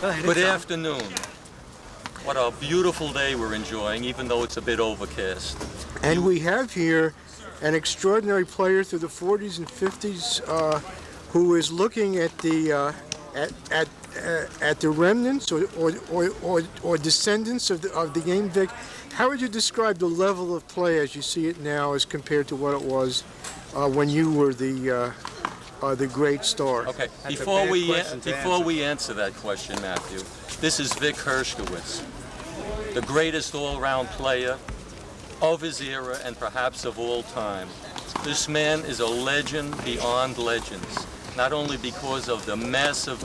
Go ahead. Good afternoon. What a beautiful day we're enjoying, even though it's a bit overcast. And we have here an extraordinary player through the 40s and 50s who is looking at the remnants or descendants of the game, Vic. How would you describe the level of play as you see it now as compared to what it was when you were the great star? Okay, before we answer that question, Matthew, this is Vic Hershkowitz, the greatest all-round player of his era and perhaps of all time. This man is a legend beyond legends, not only because of the massive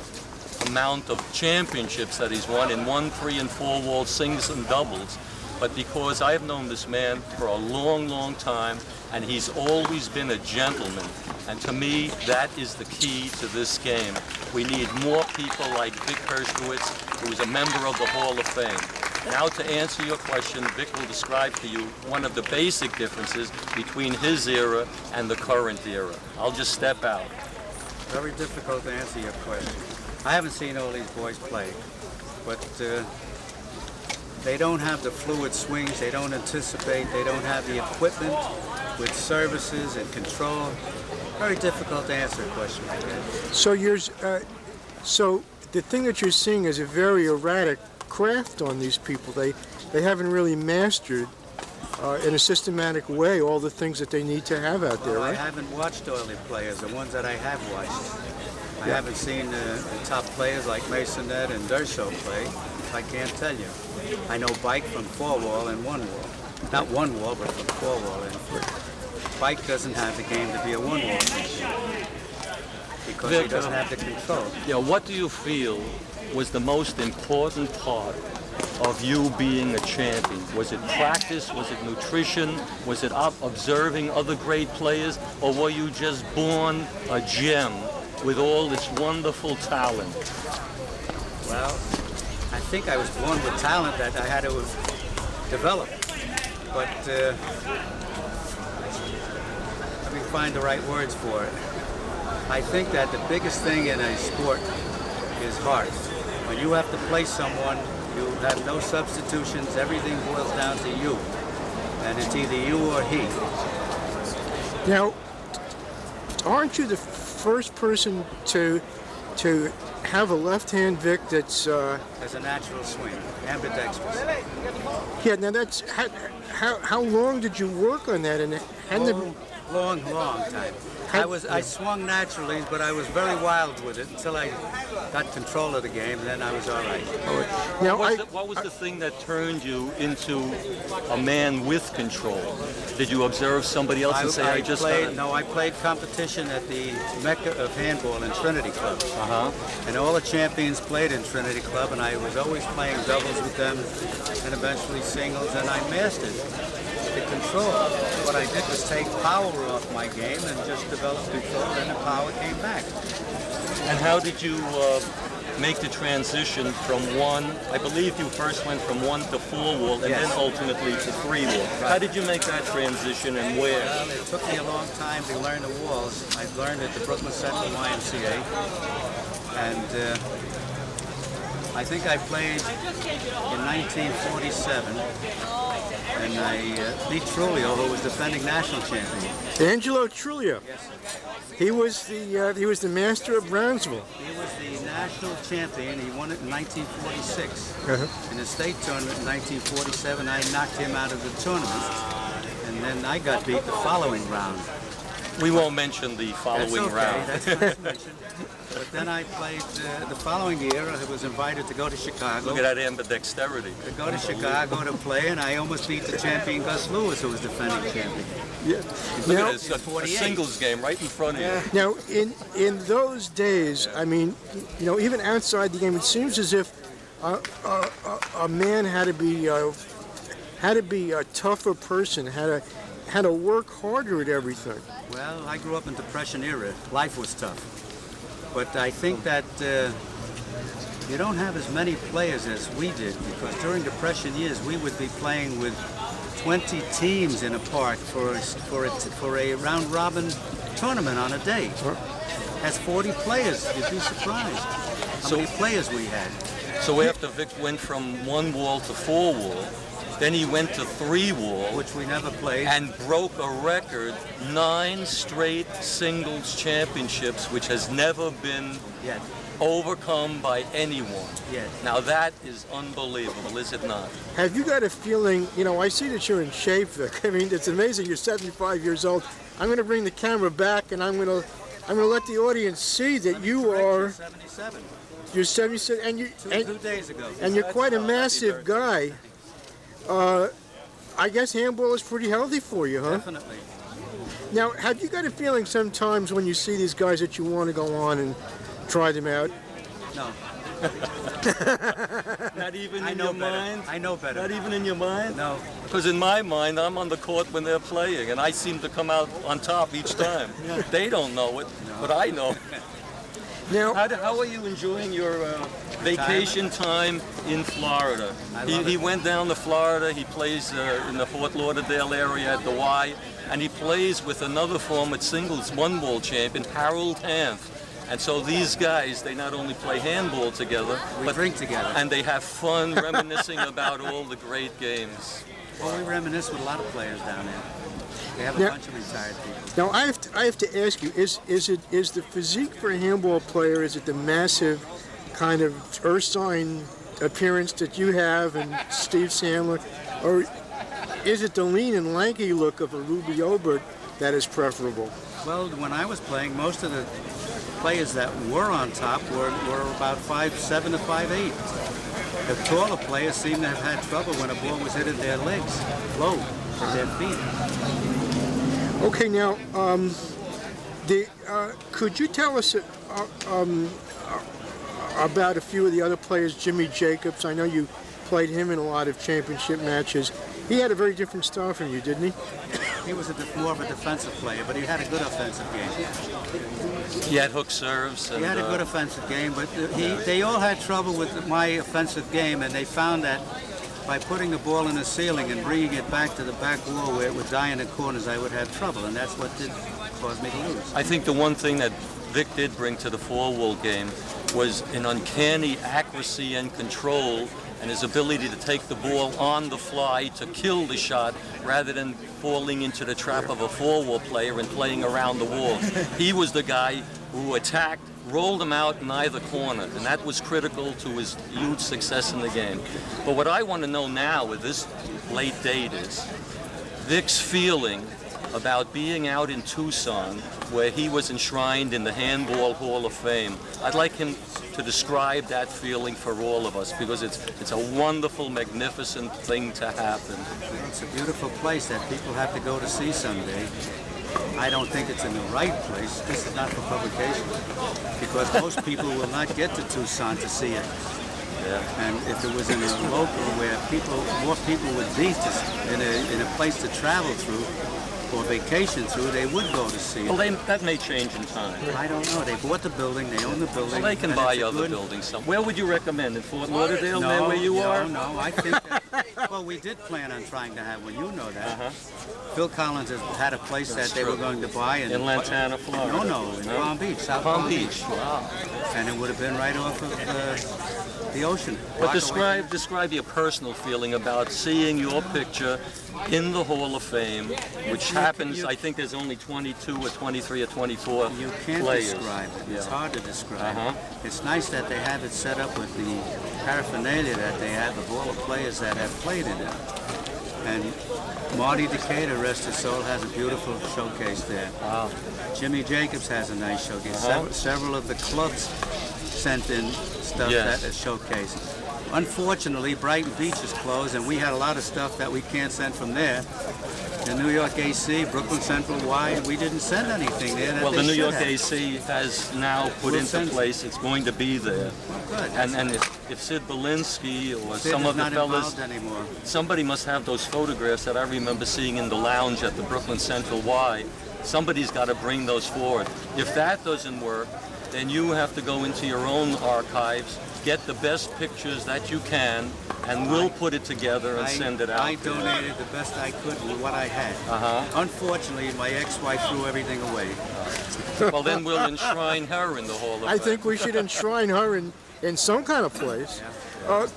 amount of championships that he's won in 1, 3, and 4 wall singles and doubles, but because I've known this man for a long, long time, and he's always been a gentleman. And to me, that is the key to this game. We need more people like Vic Hershkowitz, who is a member of the Hall of Fame. Now, to answer your question, Vic will describe to you one of the basic differences between his era and the current era. I'll just step out. Very difficult to answer your question. I haven't seen all these boys play, but they don't have the fluid swings, they don't anticipate, they don't have the equipment with services and control. Very difficult to answer a question like that. So the thing that you're seeing is a very erratic craft on these people. They haven't really mastered in a systematic way all the things that they need to have out there, right? I haven't watched all the players, the ones that I have watched. I haven't seen the top players like Maisonet and Durso play. I can't tell you. I know Bike from 4-wall and 1-wall. Not 1-wall, but from 4-wall. And Bike doesn't have the game to be a 1-wall champion because he doesn't have the control. Yeah, what do you feel was the most important part of you being a champion? Was it practice? Was it nutrition? Was it observing other great players? Or were you just born a gem with all this wonderful talent? Well, I think I was born with talent that I had to develop. But let me find the right words for it. I think that the biggest thing in a sport is heart. When you have to play someone, you have no substitutions. Everything boils down to you. And it's either you or he. Now, aren't you the first person to have a left-hand Vic that's has a natural swing, ambidextrous. Yeah. Now that's how long did you work on that? And long time. I swung naturally, but I was very wild with it until I got control of the game. And then I was all right. Now, what was the thing that turned you into a man with control? Did you observe somebody else and say, I just played? No, I played competition at the Mecca of handball in Trinity Club. And all the champions played in Trinity Club, and I was always playing doubles with them, and eventually singles, and I mastered the control. What I did was take power off my game and just develop control, and the power came back. And how did you make the transition from one, I believe you first went from 1 to 4-wall and then ultimately to 3-wall. Right. How did you make that transition and where? Well, it took me a long time to learn the walls. I learned at the Brooklyn Central YMCA. And I think I played in 1947. And I beat Trulio, who was defending national champion. Angelo Trulio. Yes, sir. He was the master of Brownsville. He was the national champion. He won it in 1946. In the state tournament in 1947, I knocked him out of the tournament, and then I got beat the following round. We won't mention the following round. That's nice to mention. But then I played the following year. I was invited to go to Chicago. Look at that ambidexterity. To go to Chicago to play, and I almost beat the champion Gus Lewis, who was defending champion. Yeah. Look at this, a singles game right in front of you. Now, in those days, I mean, you know, even outside the game, it seems as if a man had to be a tougher person, had to work harder at everything. Well, I grew up in Depression era. Life was tough. But I think that you don't have as many players as we did, because during Depression years, we would be playing with 20 teams in a park for a round-robin tournament on a day. That's 40 players. You'd be surprised how many players we had. So after Vic went from 1 wall to 4 wall, then he went to 3 wall, which we never played, and broke a record, 9 straight singles championships, which has never been yet overcome by anyone. Yes. Now that is unbelievable, is it not? Have you got a feeling, you know, I see that you're in shape, Vic. I mean, it's amazing. You're 75 years old. I'm going to bring the camera back, and I'm going to let the audience see that you are. 77. You're 77, and you. Two days ago. And you're quite a massive guy. I guess handball is pretty healthy for you, huh? Definitely. Now, have you got a feeling sometimes when you see these guys that you want to go on and try them out? No. Not even in your mind? I know better. Not even in your mind? No. Because in my mind, I'm on the court when they're playing, and I seem to come out on top each time. Yeah. They don't know it, but I know. Now, how are you enjoying your vacation time in Florida? He went down to Florida. He plays in the Fort Lauderdale area at the Y, and he plays with another former singles 1 wall champion, Harold Hanff. And so these guys, they not only play handball together, but drink together. And they have fun reminiscing about all the great games. Well, we reminisce with a lot of players down there. They have a bunch of retired people. Now, I have to ask you, is the physique for a handball player, is it the massive kind of ursine appearance that you have and Steve Sandler, or is it the lean and lanky look of a Ruby Obert that is preferable? Well, when I was playing, most of the players that were on top were about 5'7" to 5'8". The taller players seem to have had trouble when a ball was hit at their legs, low, at their feet. Okay, now, could you tell us about a few of the other players? Jimmy Jacobs, I know you played him in a lot of championship matches. He had a very different style from you, didn't he? He was more of a defensive player, but he had a good offensive game. He had hook serves. He had a good offensive game, but they all had trouble with my offensive game, and they found that by putting the ball in the ceiling and bringing it back to the back wall where it would die in the corners, I would have trouble, and that's what did cause me to lose. I think the one thing that Vic did bring to the 4-wall game was an uncanny accuracy and control, and his ability to take the ball on the fly to kill the shot rather than falling into the trap of a 4-wall player and playing around the wall. He was the guy who attacked, rolled him out in either corner, and that was critical to his huge success in the game. But what I want to know now with this late date is Vic's feeling about being out in Tucson, where he was enshrined in the Handball Hall of Fame. I'd like him to describe that feeling for all of us, because it's a wonderful, magnificent thing to happen. It's a beautiful place that people have to go to see someday. I don't think it's in the right place. This is not for publication, because most people will not get to Tucson to see it. Yeah. And if it was in a local where more people would be in a place to travel through, or vacation through, they would go to see it. Well, that may change in time. I don't know. They bought the building. They own the building. Well, they can buy other buildings somewhere. Where would you recommend? In Fort Lauderdale, there where you are? No, I think that, well, we did plan on trying to have one. You know that. Phil Collins has had a place that they were going to buy. In Lantana, Florida? No, in Palm Beach, South Palm Beach. Wow. And it would have been right off of the ocean. But describe your personal feeling about seeing your picture in the Hall of Fame, which happens, I think there's only 22 or 23 or 24 You can't players. describe it. It's hard to describe. It's nice that they have it set up with the paraphernalia that they have of all the players that have played in it. And Marty Decatur, rest his soul, has a beautiful showcase there. Wow. Jimmy Jacobs has a nice showcase. Several of the clubs sent in stuff that is showcased. Unfortunately, Brighton Beach is closed, and we had a lot of stuff that we can't send from there. The New York AC, Brooklyn Central Y, we didn't send anything there. Well, the New York AC has now put into place, it's going to be there. Good. And if Sid Belinsky or Sid some of the not fellas, anymore. somebody must have those photographs that I remember seeing in the lounge at the Brooklyn Central Y. Somebody's got to bring those forward. If that doesn't work, then you have to go into your own archives, get the best pictures that you can, and we'll put it together and send it out. I donated the best I could with what I had. Unfortunately, my ex-wife threw everything away. Well, then we'll enshrine her in the Hall of Fame. I think we should enshrine her in some kind of place.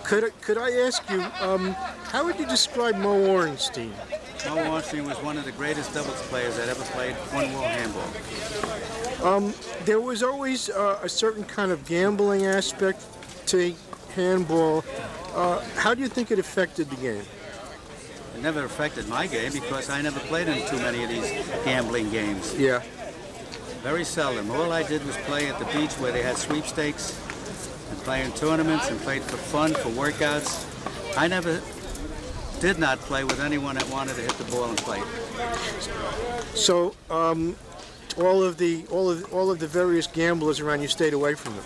Could I ask you, how would you describe Mo Ornstein? Mo Ornstein was one of the greatest doubles players that ever played one-wall handball. There was always a certain kind of gambling aspect to handball. How do you think it affected the game? It never affected my game because I never played in too many of these gambling games. Yeah. Very seldom. All I did was play at the beach where they had sweepstakes and play in tournaments and played for fun, for workouts. I never did not play with anyone that wanted to hit the ball and play. So all of the various gamblers around you stayed away from them.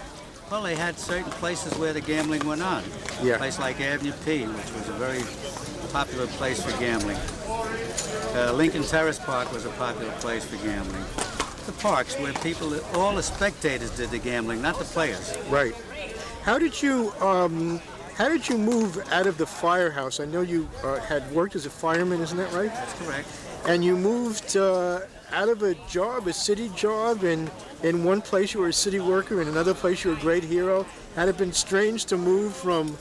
Well, they had certain places where the gambling went on. Yeah. A place like Avenue P, which was a very popular place for gambling. Lincoln Terrace Park was a popular place for gambling. The parks where people, all the spectators did the gambling, not the players. Right. How did you move out of the firehouse? I know you had worked as a fireman, isn't that right? That's correct. And you moved out of a job, a city job, and in one place you were a city worker, in another place you were a great hero. Had it been strange to move from?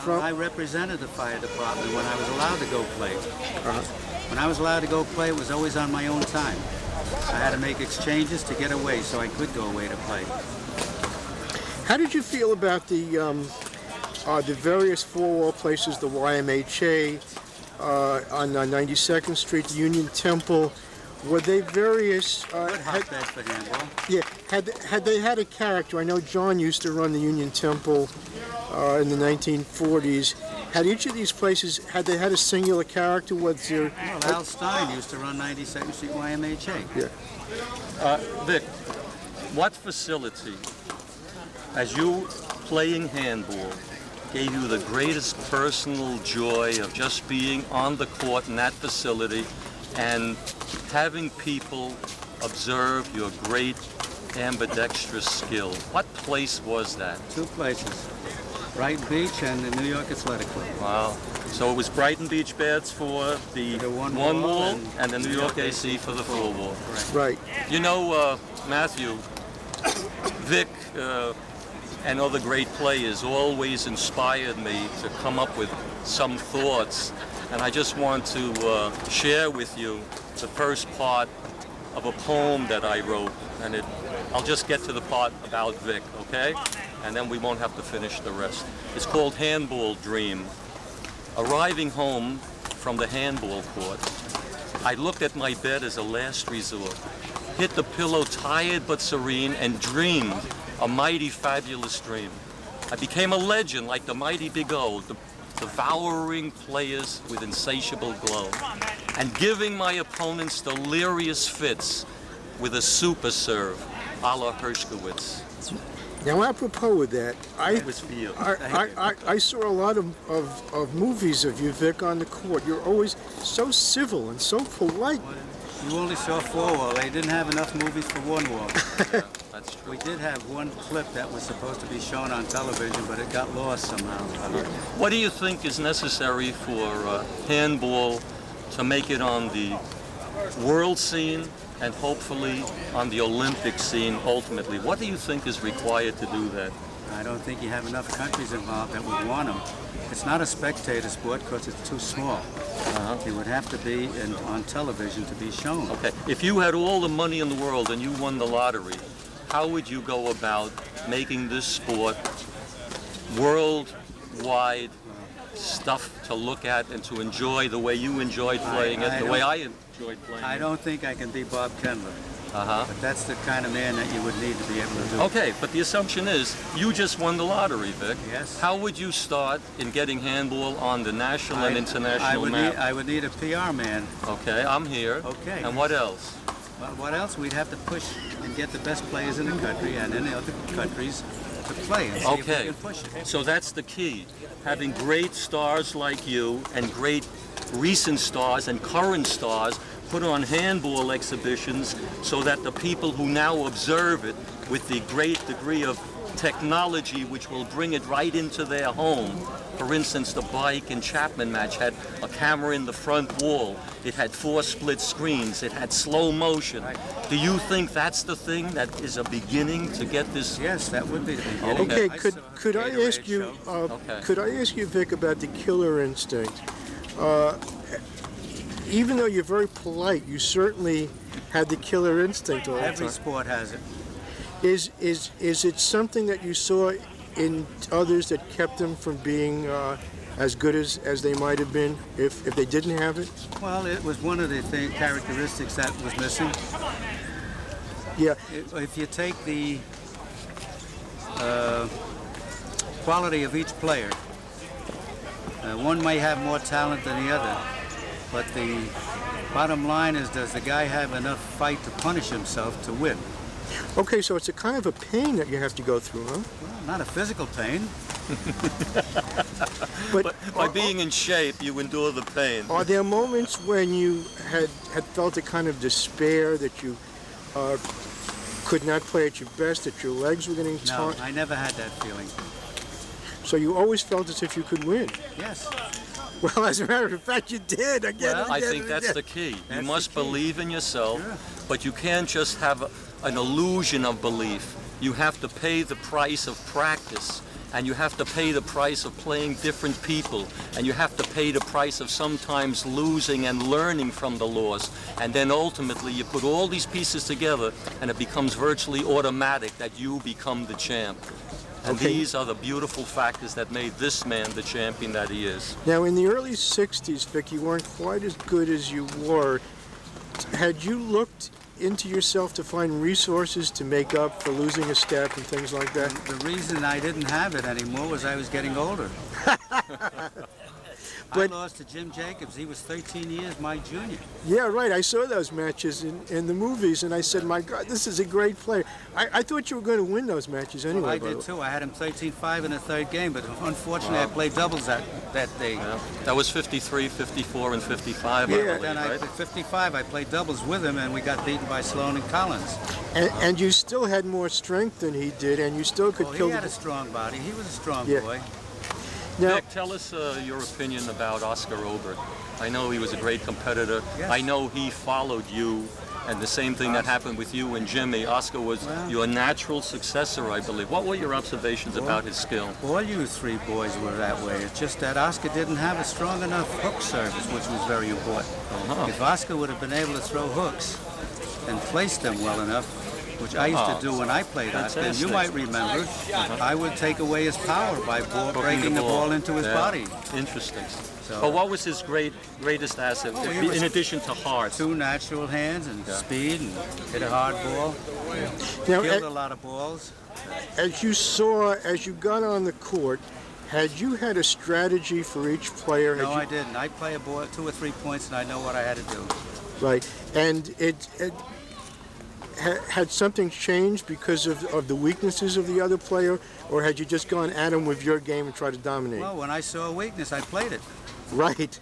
Well, I represented the fire department when I was allowed to go play. When I was allowed to go play, it was always on my own time. I had to make exchanges to get away so I could go away to play. How did you feel about the various four-wall places, the YMHA, on 92nd Street, the Union Temple? Were they various? Good hotbed for handball. Yeah. Had they had a character? I know John used to run the Union Temple in the 1940s. Had each of these places, had they had a singular character? Was there? Well, Al Stein used to run 92nd Street YMHA. Yeah. Vic, what facility, as you playing handball, gave you the greatest personal joy of just being on the court in that facility and having people observe your great ambidextrous skill? What place was that? Two places, Brighton Beach and the New York Athletic Club. Wow. So it was Brighton Beach beds for the one wall and the New York AC for the full wall. Right. You know, Matthew, Vic and other great players always inspired me to come up with some thoughts. And I just want to share with you the first part of a poem that I wrote. And I'll just get to the part about Vic, okay? And then we won't have to finish the rest. It's called Handball Dream. Arriving home from the handball court, I looked at my bed as a last resort, hit the pillow tired but serene, and dreamed a mighty fabulous dream. I became a legend like the mighty Big O, devouring players with insatiable glow, and giving my opponents delirious fits with a super serve a la Hershkowitz. Now, apropos of that, I saw a lot of movies of you, Vic, on the court. You're always so civil and so polite. You only saw four-wall. They didn't have enough movies for one-wall. That's true. We did have one clip that was supposed to be shown on television, but it got lost somehow. What do you think is necessary for handball to make it on the world scene and hopefully on the Olympic scene ultimately? What do you think is required to do that? I don't think you have enough countries involved that would want them. It's not a spectator sport because it's too small. It would have to be on television to be shown. Okay, if you had all the money in the world and you won the lottery, how would you go about making this sport worldwide stuff to look at and to enjoy the way you enjoyed playing it, the way I enjoyed playing it? I don't think I can be Bob Kendler. But that's the kind of man that you would need to be able to do. Okay, but the assumption is you just won the lottery, Vic. Yes. How would you start in getting handball on the national and international map? I would need a PR man. Okay, I'm here. Okay. And what else? Well, what else? We'd have to push and get the best players in the country and in the other countries to play and see if we can push it. So that's the key. Having great stars like you and great recent stars and current stars put on handball exhibitions so that the people who now observe it with the great degree of technology which will bring it right into their home. For instance, the Bike and Chapman match had a camera in the front wall. It had 4 split screens. It had slow motion. Do you think that's the thing that is a beginning to get this? Yes, that would be the beginning. Okay, could I ask you, could I ask you, Vic, about the killer instinct? Even though you're very polite, you certainly had the killer instinct all the time. Every sport has it. Is it something that you saw in others that kept them from being as good as they might have been if they didn't have it? Well, it was one of the characteristics that was missing. Yeah. If you take the quality of each player, one may have more talent than the other, but the bottom line is, does the guy have enough fight to punish himself to win? Okay, so it's a kind of a pain that you have to go through, huh? Well, not a physical pain. But By being in shape, you endure the pain. are there moments when you had felt a kind of despair that you could not play at your best, that your legs were getting No, taut? I never had that feeling. So you always felt as if you could win? Yes. Well, as a matter of fact, you did. Again, I think that's the key. You That's must the key. believe in yourself, Sure. but you can't just have an illusion of belief. You have to pay the price of practice, and you have to pay the price of playing different people, and you have to pay the price of sometimes losing and learning from the loss. And then ultimately you put all these pieces together and it becomes virtually automatic that you become the champ. And Okay. these are the beautiful factors that made this man the champion that he is. Now, in the early 60s, Vic, you weren't quite as good as you were. Had you looked into yourself to find resources to make up for losing a step and things like that? The reason I didn't have it anymore was I was getting older. I But- lost to Jim Jacobs. He was 13 years my junior. Yeah, right. I saw those matches in the movies, and I said, my God, this is a great player. I thought you were going to win those matches anyway. Well, I by the did way. too. I had him 13-5 in the third game, but unfortunately I played doubles that day. Yeah. That was 53, 54, and 55, Yeah. I believe, Then right? at 55, I played doubles with him, and we got beaten by Sloan and Collins. And you still had more strength than he did, and you still could Well, kill he had the... a strong body. He was a strong Yeah. boy. Now, Nick, tell us your opinion about Oscar Obert. I know he was a great competitor. Yes. I know he followed you, and the same thing that happened with you and Jimmy. Oscar was Well- your natural successor, I believe. What were your observations about his skill? All you three boys were that way. It's just that Oscar didn't have a strong enough hook service, which was very important. Uh-huh. If Oscar would have been able to throw hooks and place them well enough, which I used to do when I played Oscar, and you Fantastic. might remember, I would take away his power by breaking the ball into his Yeah. body. Interesting. So- But what was his greatest asset, he was- in addition to heart? 2 natural hands and speed and hit a hard ball. now Killed a lot of balls. as you got on the court, had you had a strategy for each player? No, Had I you, didn't. I play a ball 2 or 3 points, and I know what I had to do. Right. And had something changed because of the weaknesses of the other player, or had you just gone at him with your game and tried to dominate? Well, when I saw a weakness, I played it. Right.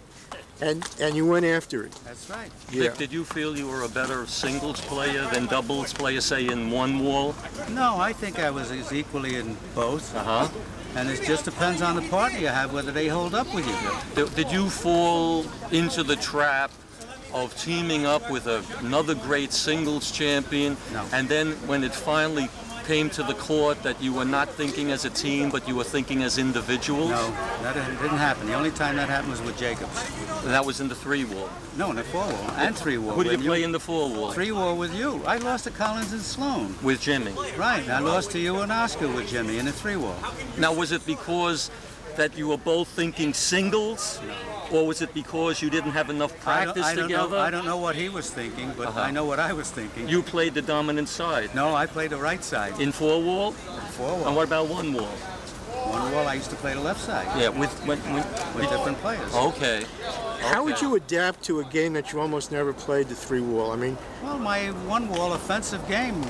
And you went after it. That's right. Yeah. Dick, did you feel you were a better singles player than doubles player, say, in one wall? No, I think I was as equally in both. Uh-huh. And it just depends on the partner you have, whether they hold up with you. Did you fall into the trap of teaming up with another great singles champion? No. And then when it finally came to the court that you were not thinking as a team, but you were thinking as individuals? No, that didn't happen. The only time that happened was with Jacobs. And that was in the 3-wall. No, in the 4-wall and 3-wall. Who did with you play in the 4-wall? 3-wall with you. I lost to Collins and Sloan. With Jimmy. Right, I lost to you and Oscar with Jimmy in the 3-wall. Now, was it because that you were both thinking singles? Or was it because you didn't have enough practice I don't together? know. I don't know what he was thinking, but I know what I was thinking. You played the dominant side. No, I played the right side. In 4-wall? 4-wall. And what about 1-wall? 1-wall, I used to play the left side Yeah, with different players. Okay. How would you adapt to a game that you almost never played, the 3-wall? I mean, Well, my 1-wall offensive game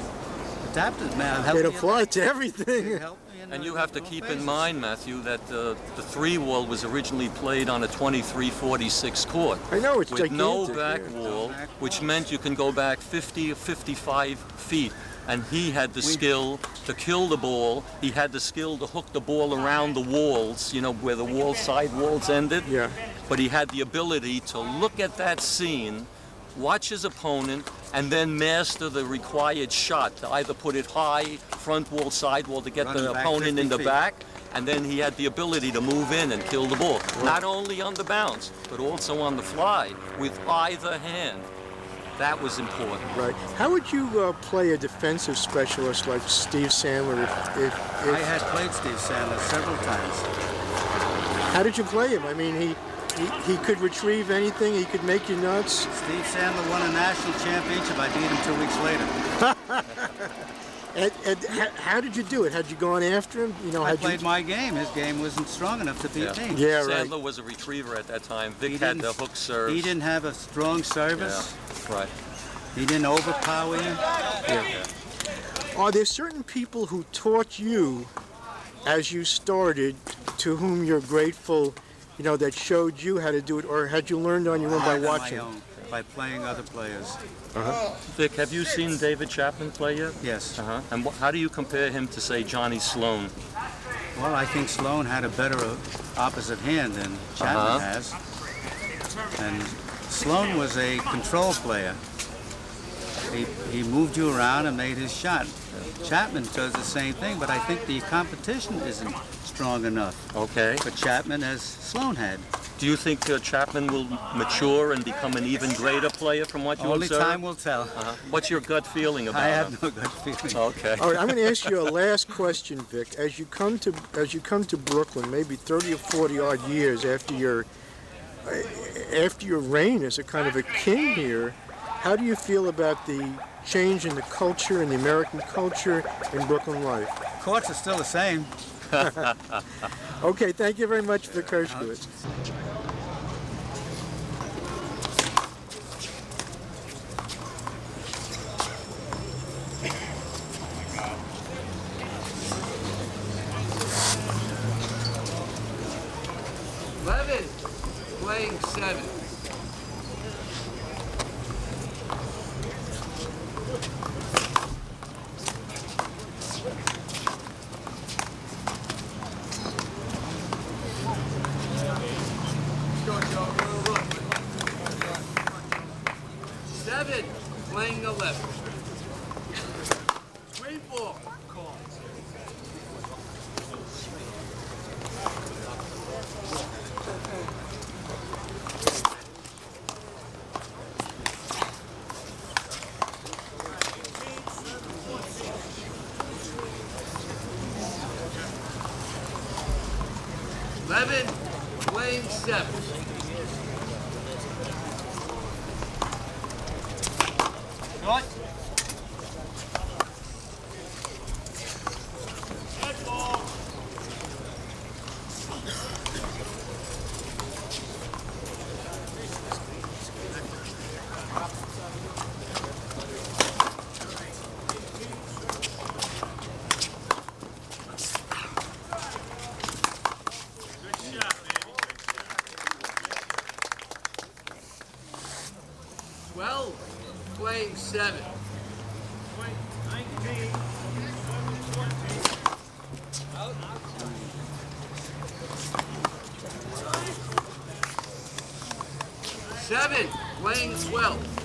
adapted, man. it applied to everything. It helped me in And the you have to little keep phases. in mind, Matthew, that the 3-wall was originally played on a 23-46 court. I know, it's with no gigantic, back yeah. wall, No back which wall. meant you can go back 50 or 55 feet. and he had the skill to kill the ball. He had the skill to hook the ball around the walls, you know, where the side walls ended. Yeah. But he had the ability to look at that scene, watch his opponent, and then master the required shot to either put it high, front wall, side wall, to get Running the back opponent 50 in the feet. back. And then he had the ability to move in and kill the ball, not only on the bounce, but also on the fly with either hand. That was important. Right. How would you play a defensive specialist like Steve Sandler if I had played Steve Sandler several times. how did you play him? I mean, he could retrieve anything. He could make you nuts. Steve Sandler won a national championship. I beat him 2 weeks later. And how did you do it? Had you gone after him? You know, I had played you... my game. His game wasn't strong enough to beat me. Yeah, right. Sandler was a retriever at that time. Vic He had didn't- the hook serve. He didn't have a strong service. Yeah, right. He didn't overpower you. Are there certain people who taught you as you started, to whom you're grateful, you know, that showed you how to do it, or had you learned on your own by On watching? my own, by playing other players. Vic, have you seen David Chapman play yet? Yes. And how do you compare him to, say, Johnny Sloan? Well, I think Sloan had a better opposite hand than Chapman has. And Sloan was a control player. He moved you around and made his shot. Chapman does the same thing, but I think the competition isn't strong enough Okay. for Chapman as Sloan had. Do you think Chapman will mature and become an even greater player from what you Only observe? time will tell. What's your gut feeling about I him? have no good feeling. Okay. All right, I'm going to ask you a last question, Vic. As you come to Brooklyn, maybe 30 or 40 odd years after your reign as a kind of a king here, how do you feel about the change in the culture and the American culture in Brooklyn life? Courts are still the same. Okay, thank you very much, Vic Hershkowitz. Playing 7. Playing 11. Screen ball. Playing 7. What? Playing 7. Seven, playing 12.